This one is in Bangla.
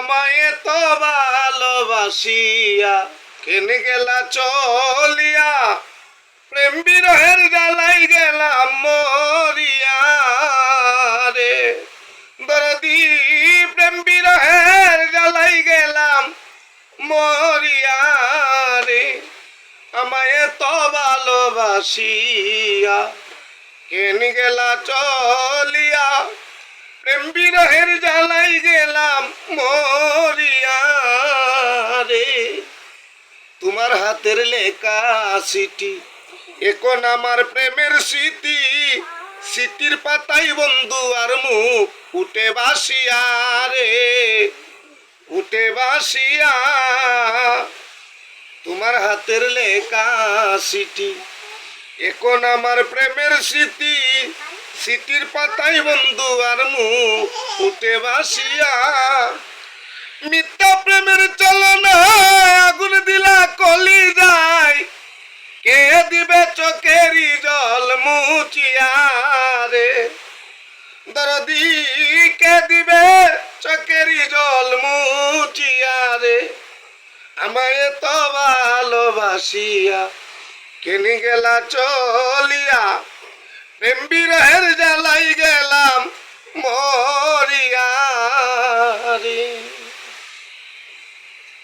আমায় তো ভালোবাসিয়া কেন গেলা চলিয়া প্রেম বিরহের জ্বালাই গেলাম মরিয়া রে দরদি প্রেম বিরহের জ্বালাই গেলাম মরিয়া রে আমায় তো ভালোবাসিয়া কেন গেলা চলিয়া প্রেম বিরহের জ্বালাই গেলাম মরিয়া রে তোমার হাতের লেখা চিঠি এখন আমার প্রেমের স্মৃতি স্মৃতির পাতাই বন্ধু আর মুখ উঠে বাসিয়া রে উঠে বাসিয়া তোমার হাতের লেখা চিঠি এখন আমার প্রেমের স্মৃতি স্মৃতির পাতাই বন্ধু আর মুখ উঠে বাসিয়া মিথ্যা প্রেমের চলনা আগুন দিলা কলি যায় কে দিবে চোখেরই জল মুচিয়া রে দরদি কে দিবে চোখেরই জল মুচিয়া রে আমায় তো ভালোবাসিয়া কেন গেলা চলিয়া প্রেম বিরহের জ্বালাই গেলাম মরিয়া